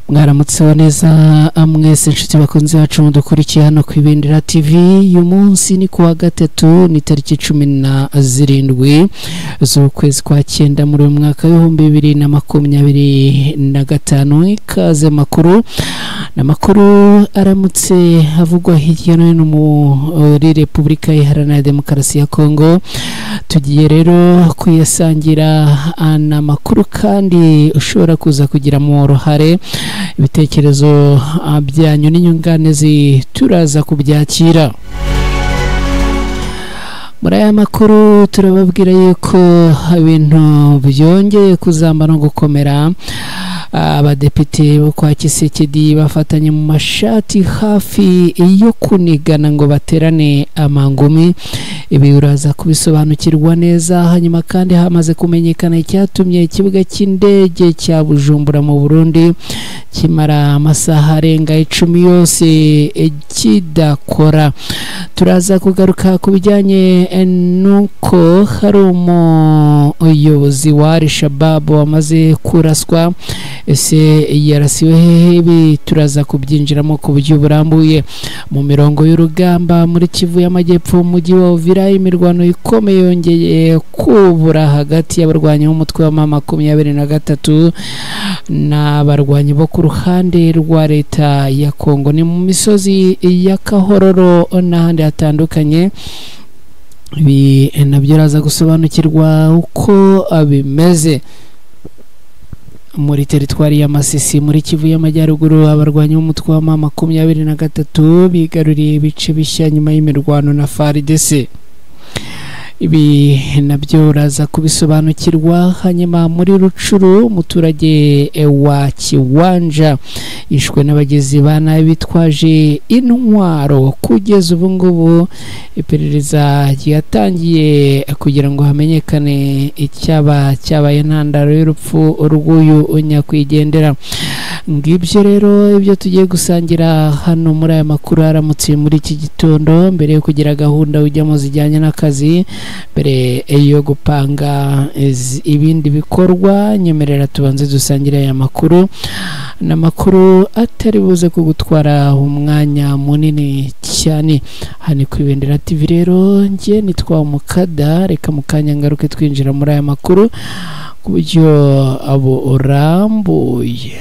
mwaramutse neza mwese inshuti bakunze bacu mudukurikiye hano ku Ibendera TV. uyu munsi ni kuwa gatatu, ni tariki 17 z'ukwezi kwa 9 muri uyu mwaka w'ibihumbi 2025. Ikaze makuru n'amakuru aramutse havugwa hirya no hino muri Repubulika Iharanira Demokarasi ya Kongo. Tugiye rero kuyasangira n'amakuru kandi ushobora kuza kugira mu ruhare. Ibitekerezo byanyu n'inyunganizi turaza kubyakira. Muri aya makuru turababwira yuko ibintu byongeye kuzamba no gukomera. Abadepite bo kwa Kisekedi bafatanye mu mashati hafi yo kunigana ngo baterane amangumi. Ibi uraza kubisobanukirwa neza. Hanyuma kandi hamaze kumenyekana icyatumye ikibuga cy'indege cya Bujumbura mu Burundi kimara amasaha arenga 10 yose kidakora. Turaza kugaruka ku bijyanye nuko hari umuyobozi wa Al-Shabaab wamaze kuraswa. Ese yarasiwe hehe? Turaza kubyinjiramo ku buryo burambuye. Mu mirongo y'urugamba muri Kivu y'Amajyepfo mu mujyi wa Uvira, imirwano ikomeye yongeye kubura hagati y'abarwanyi b'umutwe wa M23 n'abarwanyi bo ku ruhande rwa leta ya Kongo. Ni mu misozi ya Kahororo n'ahandi hatandukanye. Ibi nabyo raza gusobanukirwa uko bimeze. Muri teritwari ya Masisi muri Kivu y'Amajyaruguru, abarwanyi b'umutwe wa M23 bigaruriye ibice bishya nyuma y'imirwano na FARDC. Ibi nabyo uraza kubisobanukirwa. Hanyuma muri Rucuru, umuturage wa Kiwanja yishwe n'abagizi ba nabi bitwaje intwaro. Kugeza ubu ngubu iperereza ryatangiye kugira ngo hamenyekane cyabaye intandaro y'urupfu rw'uyu nyakwigendera. Ngibyo rero ibyo tugiye gusangira hano muri aya makuru aramutse muri iki gitondo. Mbere yo kugira gahunda ujyamo zijyanye n'akazi, mbere yo gupanga ibindi bikorwa, nyemerera tubanze dusangire aya makuru. N'amakuru atari buze kugutwara umwanya munini cyane. Hani ku Ibendera TV rero ngiye nitwa Mukada. Reka mukanya ngaruke twinjira muri aya makuru ku buryo abo urambuye.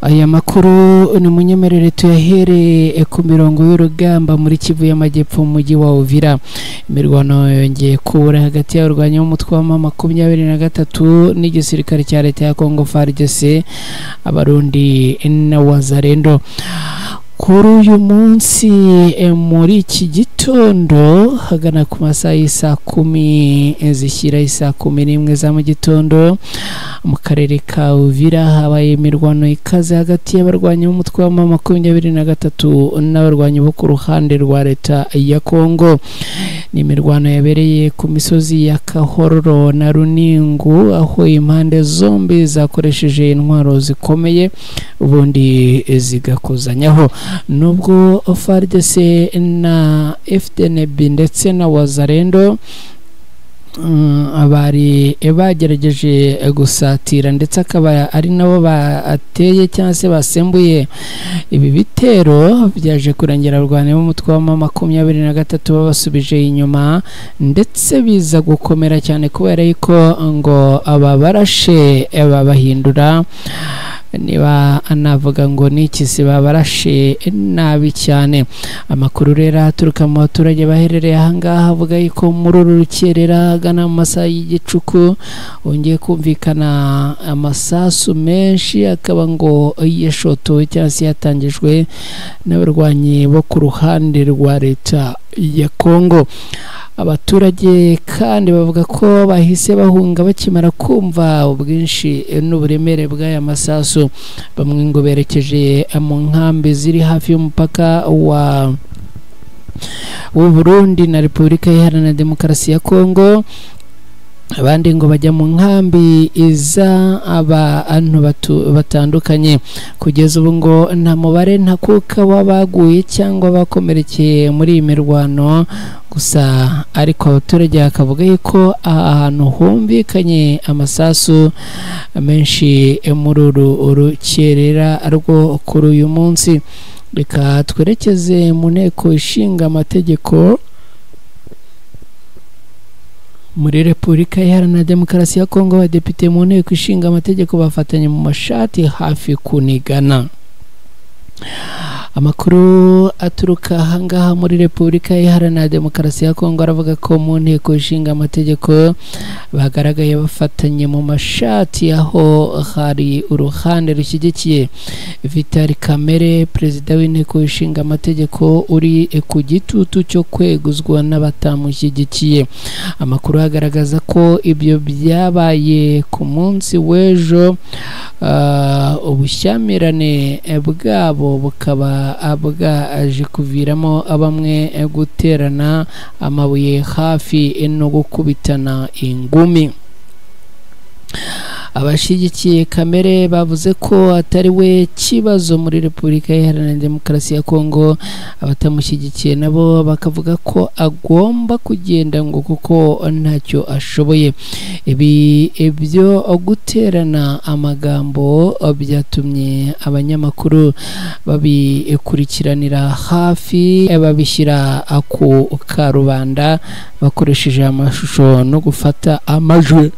Aya makuru ni munyemerere tuyahere ku mirongo y'urugamba muri Kivu y'Amajyepfo mu mujyi wa Uvira. Imirwano yongeye kubura hagati y'abarwanyi b'umutwe wa M23 n'igisirikare cya leta ya Kongo FARDC, Abarundi na Wazalendo. Kuri uyu munsi muri iki gitondo hagana ku masaha y'isa 10 zishyira isa 11 za mu gitondo mu karere ka Uvira habaye imirwano ikaze hagati y'abarwanyi b'umutwe wa M23 n'abarwanyi bo ku ruhande rwa leta ya Kongo. Ni imirwano yabereye ku misozi ya Kahororo na Runingu, aho impande zombi zakoresheje intwaro zikomeye ubundi zigakozanyaho. Nubwo FARDC na FDNB ndetse na Wazalendo abari bagerageje gusatira ndetse akaba ari nabo bateye cyangwa se basembuye ibi bitero, byaje kurangira abarwanyi b'umutwe wa M23 babasubije inyuma ndetse biza gukomera cyane kubera yuko ngo aba barashe babahindura. Niba anavuga ngo n'ikisi babarashe nabi cyane. Amakuru rero aturuka mu baturage baherereye ahangaha avuga yuko muri uru rukerera agana mu masaha y'igicuku wongeye kumvikana amasasu menshi, akaba ngo yashotowe cyangwa se yatangijwe n'abarwanyi bo ku ruhande rwa leta ya Kongo. Abaturage kandi bavuga ko bahise bahunga bakimara kumva ubwinshi n'uburemere bw'aya masasu. Bamwe ngo berekeje mu nkambi ziri hafi y'umupaka wa Burundi na Repubulika Iharanira Demokarasi ya Kongo. abandi ngo bajya mu nkambi iza abantu batandukanye. Kugeza ubu ngo nta mubare ntakuka w'abaguye cyangwa bakomerekeye muri iyi mirwano, gusa ariko abaturage bakavuga yuko aha hantu humvikanye amasasu menshi muri uru rukerera rwo kuri uyu munsi. Reka twerekeze mu nteko ishinga amategeko muri Repubulika Iharanira Demokarasi ya Kongo. Abadepite mu nteko ishinga amategeko bafatanye mu mashati hafi kunigana. Amakuru aturuka ahangaha muri Repubulika Iharanira Demokarasi ya Kongo aravuga ko mu nteko ishinga amategeko bagaragaye bafatanye mu mashati, aho hari uruhande rushyigikiye Vital Kamerhe, perezida w'inteko ishinga amategeko uri ku gitutu cyo kweguzwa n'abatamushyigikiye. Amakuru agaragaza ko ibyo byabaye ku munsi w'ejo, ubushyamirane bwabo bukaba bwaje kuviramo bamwe guterana amabuye hafi no gukubitana ingumi. Abashyigikiye Kamerhe bavuze ko atari we kibazo muri Repubulika Iharanira Demokarasi ya Kongo. Abatamushyigikiye nabo bakavuga ko agomba kugenda ngo kuko ntacyo ashoboye. Ibyo guterana amagambo byatumye abanyamakuru babikurikiranira hafi, babishyira ku karubanda bakoresheje amashusho no gufata amajwi.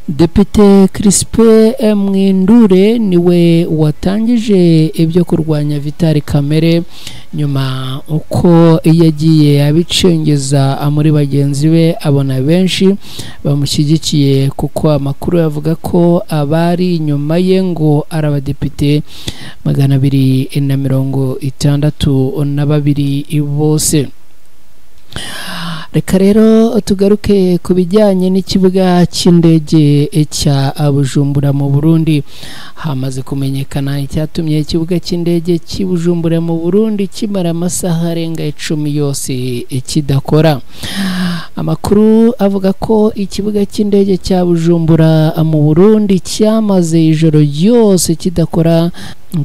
Depite Crispin Mwindure niwe watangije ibyo kurwanya Vital Kamerhe, nyuma uko yagiye abicengeza muri bagenzi be abona benshi bamushyigikiye, kuko amakuru yavuga ko abari inyuma ye ngo ari abadepite 262 bose. Reka rero tugaruke ku bijyanye n'ikibuga cy'indege cya Bujumbura mu Burundi. Hamaze kumenyekana icyatumye ikibuga cy'indege cy'i Bujumbura mu Burundi kimara amasaha arenga 10 yose kidakora. Amakuru avuga ko ikibuga cy'indege cya Bujumbura mu Burundi cyamaze ijoro ryose kidakora,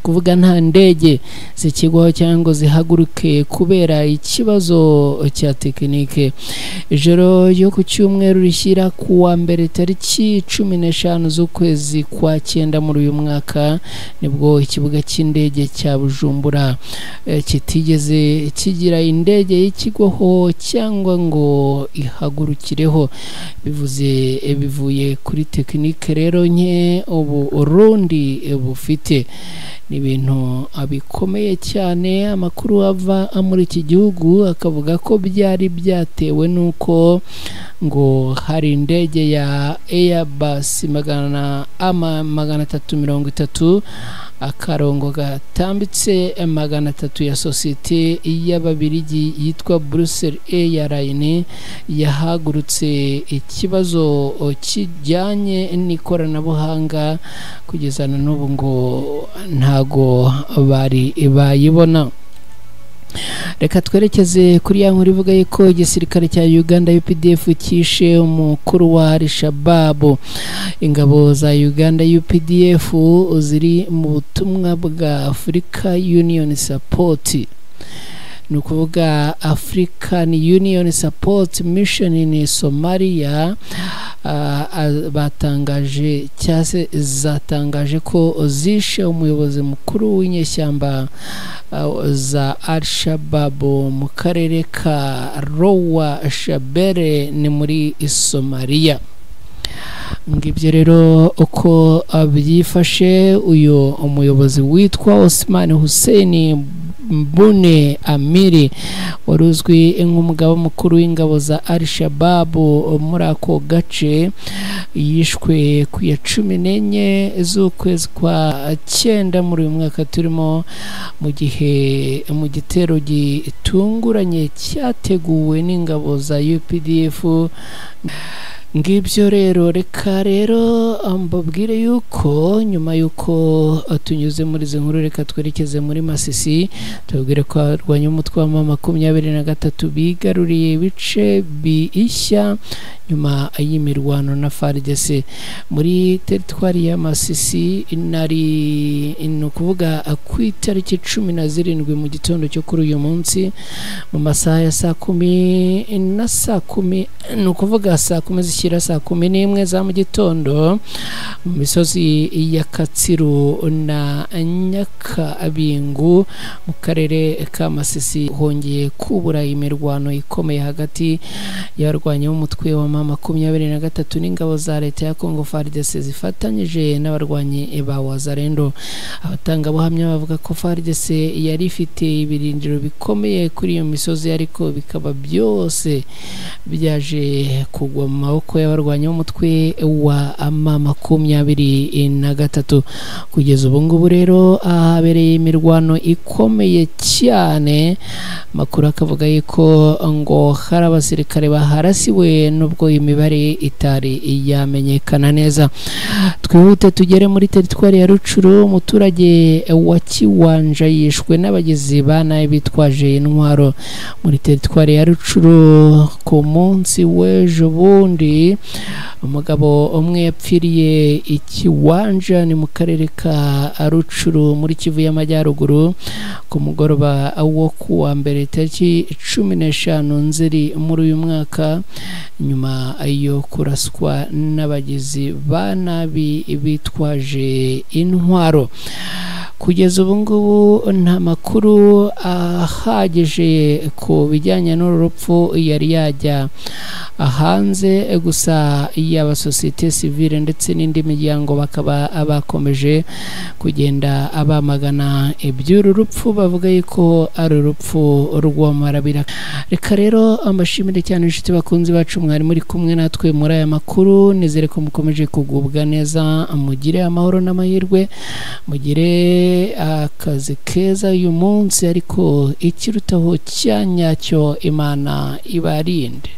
kuvuga nta ndege zikigwaho cyangwa zihaguruke kubera ikibazo cya tekinike. Ijoro ryo ku cyumweru rishyira kuwa mbere tariki 15 z'ukwezi kwa 9 muri uyu mwaka nibwo ikibuga cy'indege cya Bujumbura kitigeze kigira indege y'ikigwaho cyangwa ngo ihagurukireho. Bivuye kuri tekinike rero nke Uburundi bufite. Ni ibintu bikomeye cyane. Amakuru ava muri iki gihugu akavuga ko byari byatewe nuko ngo hari indege ya Airbus 330 akarongo gatambitse 300 ya sosiyete y'Ababiligi yitwa Brussels Airlines yahagurutse. Ikibazo kijyanye n'ikoranabuhanga kugeza n'ubu ngo ntago bari bayibona. Reka twerekeze kuri ya nkuru ivuga yuko igisirikare cya Uganda UPDF kishe umukuru wa Al-Shabaab. Ingabo za Uganda UPDF ziri mu butumwa bwa Africa Union Support, ni ukuvuga African Union Support Mission in Somalia. Zatangaje ko zishe umuyobozi mukuru w'inyeshyamba za Al-Shabaab mu karere ka Rowa Shabelle ni muri Somalia. Ngibyo rero uko byifashe. Uyu umuyobozi witwa Osman Hussein Mbune Amiri wari uzwi nk'umugaba mukuru w'ingabo za Al-Shabaab muri ako gace yishwe ku ya 14 z'ukwezi kwa 9 muri uyu mwaka turimo, mu gihe mu gitero gitunguranye cyateguwe n'ingabo za UPDF. Ngibyo rero. Reka rero mbabwire yuko nyuma yuko tunyuze muri izi nkuru, reka twerekeze muri Masisi tubwire ko abarwanya umutwe wa 23 bigaruriye ibice biishya nyuma y'imirwano na FARDC muri teritwari ya Masisi. Nari ukuvuga ku itariki 17 mu gitondo cyo kuri uyu munsi mu masaha ya saa 10 na saa 10, ni ukuvuga saa 10 zishyira saa 11 za mu gitondo mu misozi ya Katsiru na Nyakabingu mu karere ka Masisi hongeye kubura imirwano ikomeye hagati y'abarwanyi b'umutwe wa M23 n'ingabo za leta ya Congo FARDC zifatanyije n'abarwanyi ba Wazalendo. Abatangabuhamya bavuga ko FARDC yari ifite ibirindiro bikomeye kuri iyo misozi, ariko bikaba byose byaje kugwa mu maboko y'abarwanyi b'umutwe wa M23. Kugeza ubu ngubu rero ahabereye imirwano ikomeye cyane, makuru akavuga yuko ngo hari abasirikare baharasiwe nubwo imibare itari yamenyekana neza. Twihute tugere muri teritwari ya Rucuru. Umuturage wa Kiwanja yishwe n'abagizi ba nabi bitwaje intwaro muri teritwari ya Rucuru ku munsi w'ejo bundi. Umugabo umwe yapfiriye Ikiwanja ni mu karere ka Rucuru muri Kivu y'Amajyaruguru ku mugoroba wo kuwa mbere tariki 15 Nzeri muri uyu mwaka, nyuma yo kuraswa n'abagizi ba nabi bitwaje intwaro. Kugeza ubu ngubu nta makuru ahagije ku bijyanye n'urupfu yari yajya hanze, gusa yaba sosiyete sivile ndetse n'indi miryango bakaba bakomeje kugenda abamagana iby'uru rupfu, bavuga yuko ari urupfu rw'amarabira. Reka rero amashimire cyane inshuti bakunzi bacu, mwari muri kumwe natwe muri aya makuru. Nizere ko mukomeje kugubwa neza, mugire amahoro n'amahirwe, mugire akazi keza uyu munsi, ariko ikirutaho cyanyacyo Imana ibarinde.